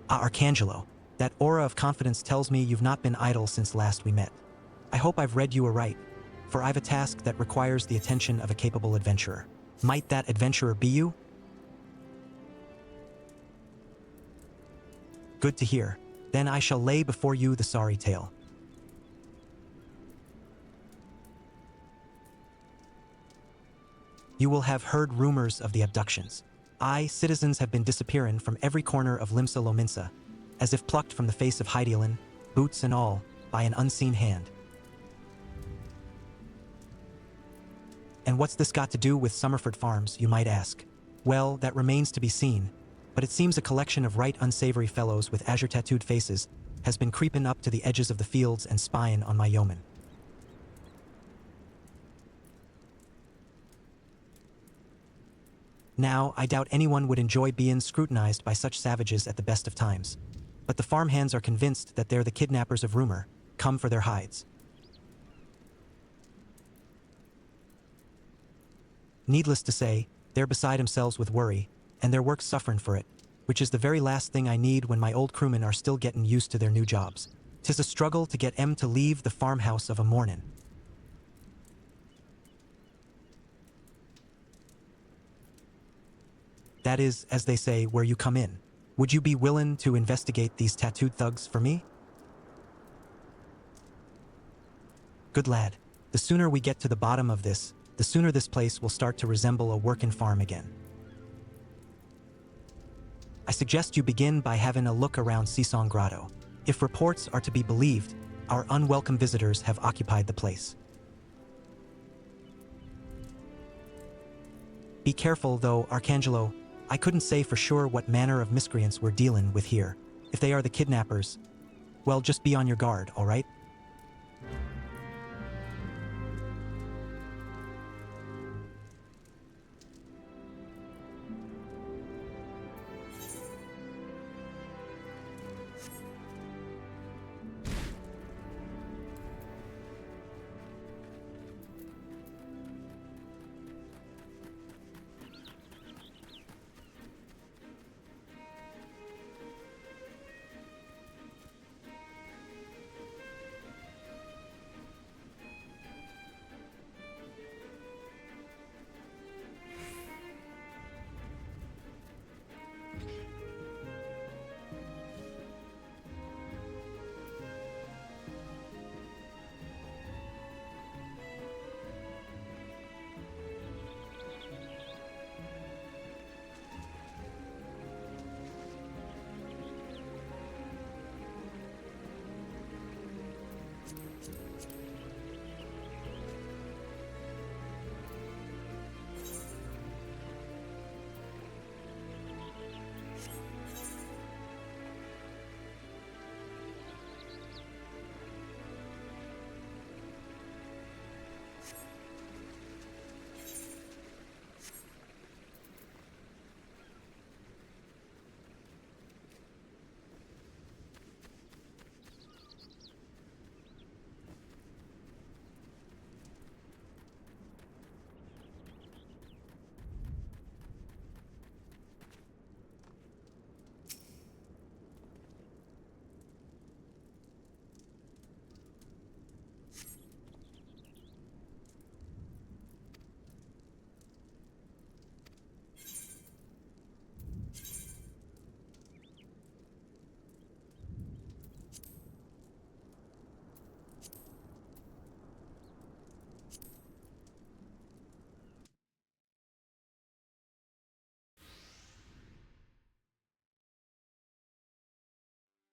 Ah, Arcangelo, that aura of confidence tells me you've not been idle since last we met. I hope I've read you aright, for I've a task that requires the attention of a capable adventurer. Might that adventurer be you? Good to hear. Then I shall lay before you the sorry tale. You will have heard rumors of the abductions. Citizens have been disappearing from every corner of Limsa Lominsa, as if plucked from the face of Hydaelyn, boots and all, by an unseen hand. And what's this got to do with Summerford Farms, you might ask? Well, that remains to be seen, but it seems a collection of right unsavory fellows with azure-tattooed faces has been creeping up to the edges of the fields and spying on my yeoman. Now, I doubt anyone would enjoy being scrutinized by such savages at the best of times, but the farmhands are convinced that they're the kidnappers of rumor, come for their hides. Needless to say, they're beside themselves with worry, and their work's suffering for it, which is the very last thing I need when my old crewmen are still getting used to their new jobs. 'Tis a struggle to get 'em to leave the farmhouse of a mornin'. That is, as they say, where you come in. Would you be willing to investigate these tattooed thugs for me? Good lad. The sooner we get to the bottom of this, the sooner this place will start to resemble a workin' farm again. I suggest you begin by having a look around Sisong Grotto. If reports are to be believed, our unwelcome visitors have occupied the place. Be careful, though, Arcangelo. I couldn't say for sure what manner of miscreants we're dealing with here. If they are the kidnappers, well, just be on your guard, all right?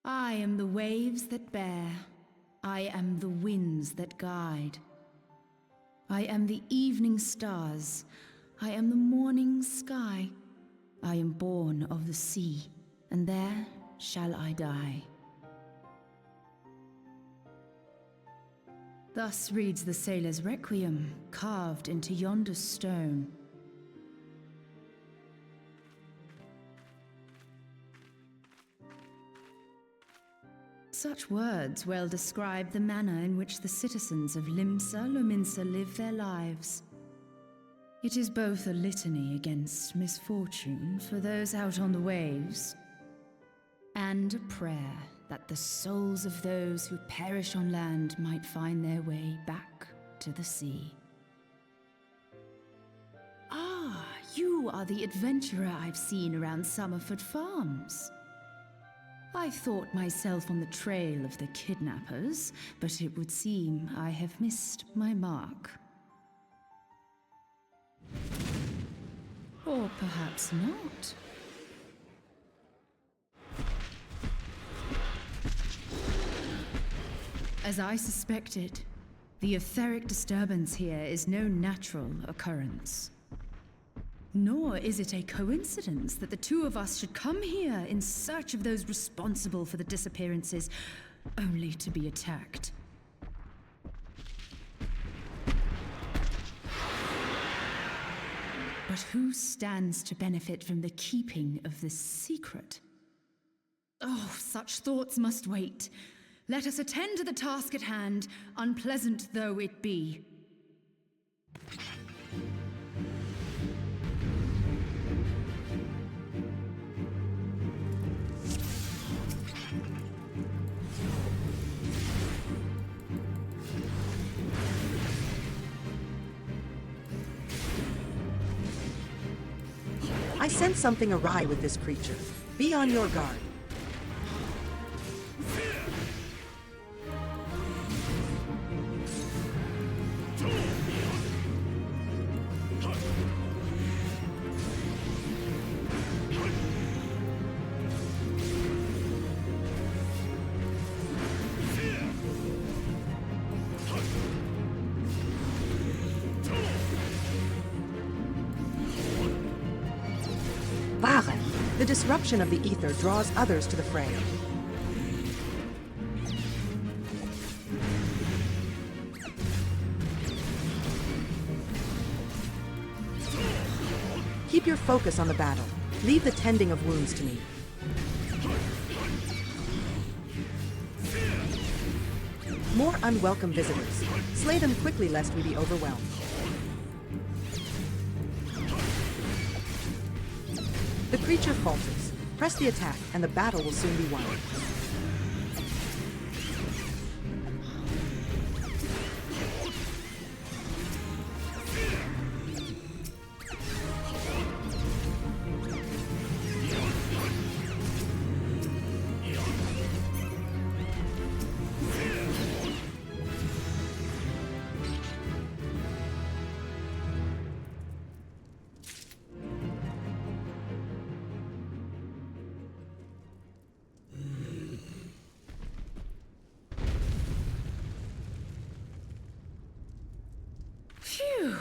I am the waves that bear, I am the winds that guide. I am the evening stars, I am the morning sky. I am born of the sea, and there shall I die. Thus reads the sailor's requiem, carved into yonder stone. Such words well describe the manner in which the citizens of Limsa Lominsa live their lives. It is both a litany against misfortune for those out on the waves, And a prayer that the souls of those who perish on land might find their way back to the sea. Ah, you are the adventurer I've seen around Summerford Farms. I thought myself on the trail of the kidnappers, but it would seem I have missed my mark. Or perhaps not. As I suspected, the etheric disturbance here is no natural occurrence. Nor is it a coincidence that the two of us should come here in search of those responsible for the disappearances, only to be attacked. But who stands to benefit from the keeping of this secret? Oh, such thoughts must wait. Let us attend to the task at hand, unpleasant though it be. I sense something awry with this creature. Be on your guard. The disruption of the ether draws others to the fray. Keep your focus on the battle. Leave the tending of wounds to me. More unwelcome visitors. Slay them quickly lest we be overwhelmed. The creature falters. Press the attack, and the battle will soon be won. Phew!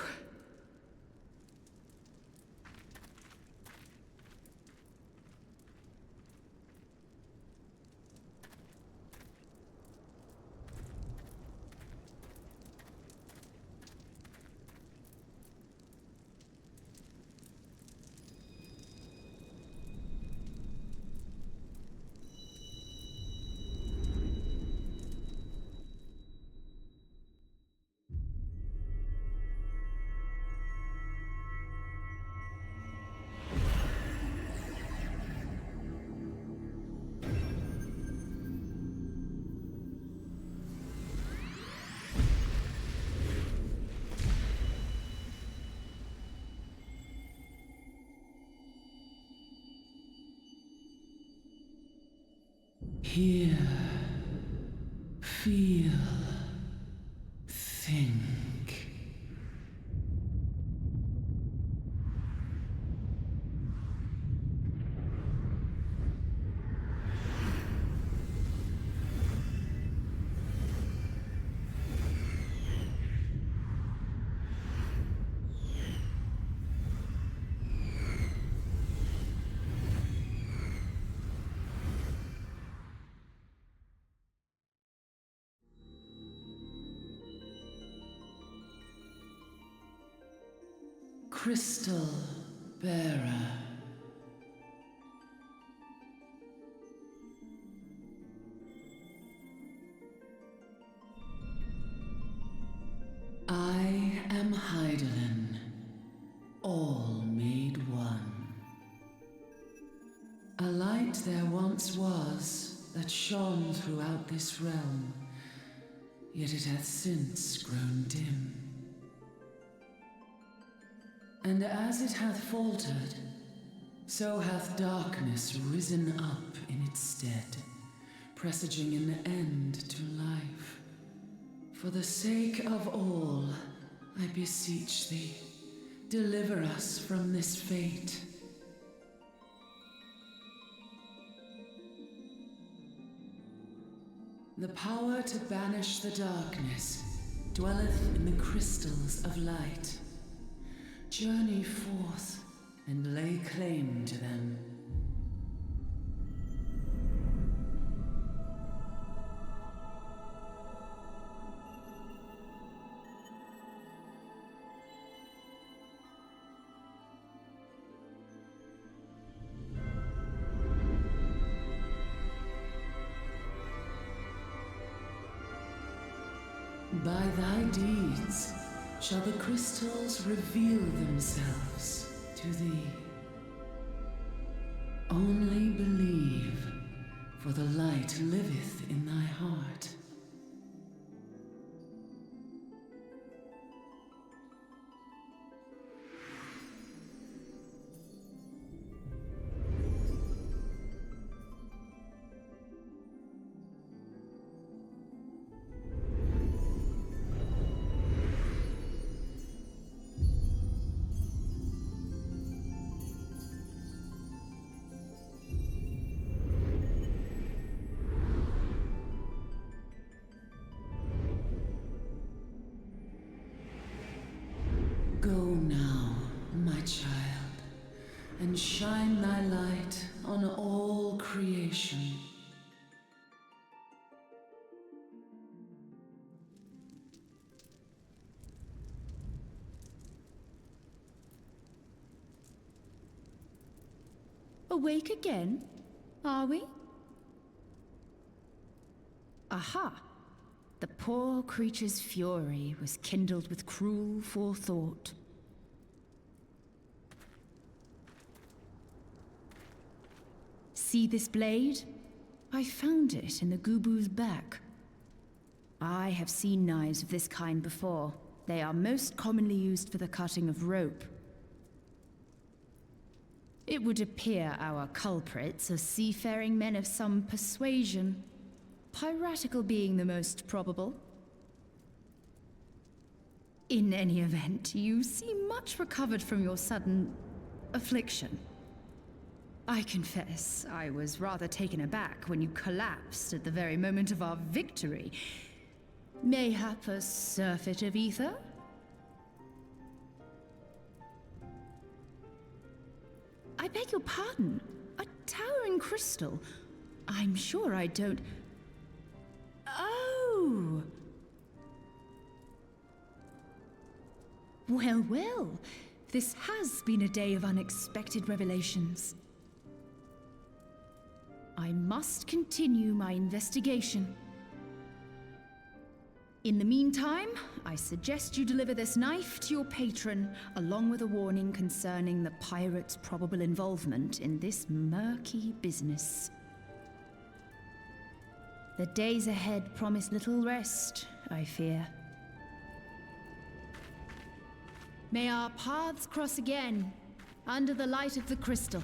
Hear, feel, think. Crystal bearer. I am Heidelin, all made one. A light there once was that shone throughout this realm, yet it hath since grown dim. And as it hath faltered, so hath darkness risen up in its stead, presaging an end to life. For the sake of all, I beseech thee, deliver us from this fate. The power to banish the darkness dwelleth in the crystals of light. Journey forth and lay claim to them. By thy deeds shall the crystals reveal themselves to thee. Only believe, for the light liveth in thy heart. Go now, my child, and shine thy light on all creation. Awake again, are we? Aha! The poor creature's fury was kindled with cruel forethought. See this blade? I found it in the Gubu's back. I have seen knives of this kind before. They are most commonly used for the cutting of rope. It would appear our culprits are seafaring men of some persuasion. Piratical being the most probable. In any event, you seem much recovered from your sudden affliction. I confess, I was rather taken aback when you collapsed at the very moment of our victory. Mayhap a surfeit of ether? I beg your pardon. A towering crystal. I'm sure I don't... Oh! Well, well. This has been a day of unexpected revelations. I must continue my investigation. In the meantime, I suggest you deliver this knife to your patron, along with a warning concerning the pirate's probable involvement in this murky business. The days ahead promise little rest, I fear. May our paths cross again, under the light of the crystal.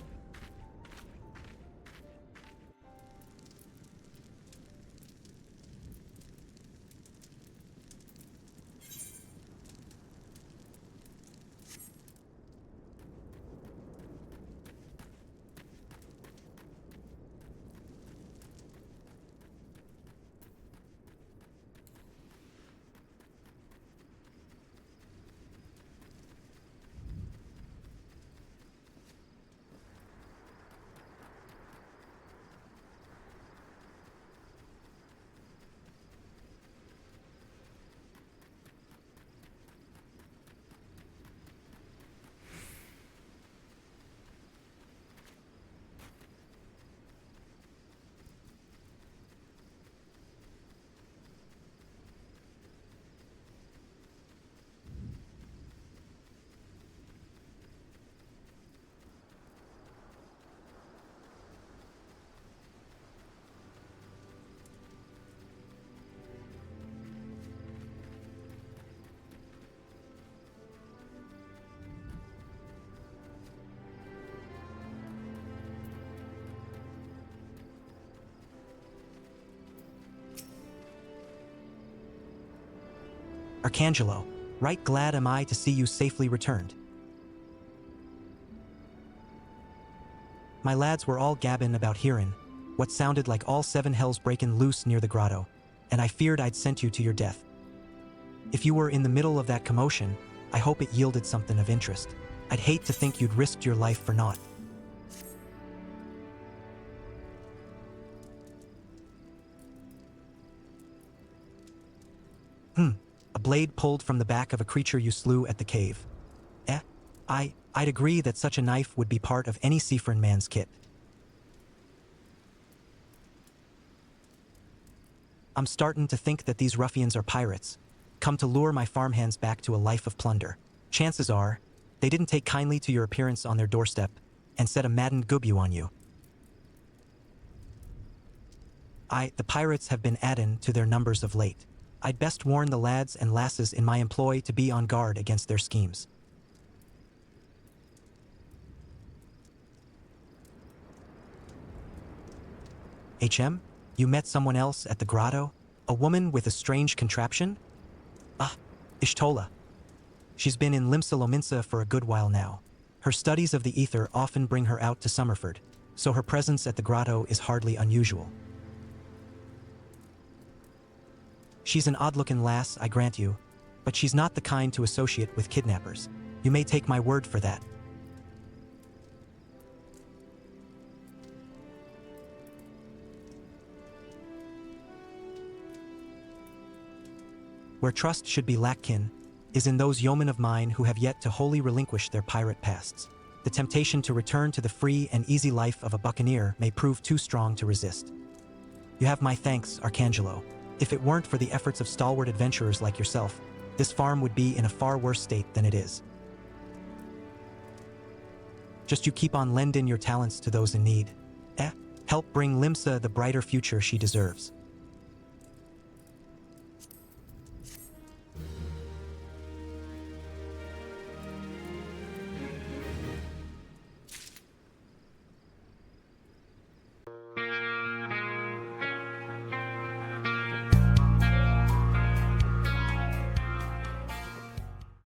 Arcangelo, right glad am I to see you safely returned. My lads were all gabbin' about hearin', what sounded like all seven hells breakin' loose near the grotto, and I feared I'd sent you to your death. If you were in the middle of that commotion, I hope it yielded something of interest. I'd hate to think you'd risked your life for naught. A blade pulled from the back of a creature you slew at the cave. I'd agree that such a knife would be part of any Seafrin man's kit. I'm startin' to think that these ruffians are pirates, come to lure my farmhands back to a life of plunder. Chances are, they didn't take kindly to your appearance on their doorstep and set a maddened gubu on you. The pirates have been addin' to their numbers of late. I'd best warn the lads and lasses in my employ to be on guard against their schemes. HM, you met someone else at the grotto? A woman with a strange contraption? Ishtola. She's been in Limsa Lominsa for a good while now. Her studies of the ether often bring her out to Summerford, so her presence at the grotto is hardly unusual. She's an odd-looking lass, I grant you, but she's not the kind to associate with kidnappers. You may take my word for that. Where trust should be lackkin is in those yeomen of mine who have yet to wholly relinquish their pirate pasts. The temptation to return to the free and easy life of a buccaneer may prove too strong to resist. You have my thanks, Arcangelo. If it weren't for the efforts of stalwart adventurers like yourself, this farm would be in a far worse state than it is. Just you keep on lendin' your talents to those in need. Help bring Limsa the brighter future she deserves.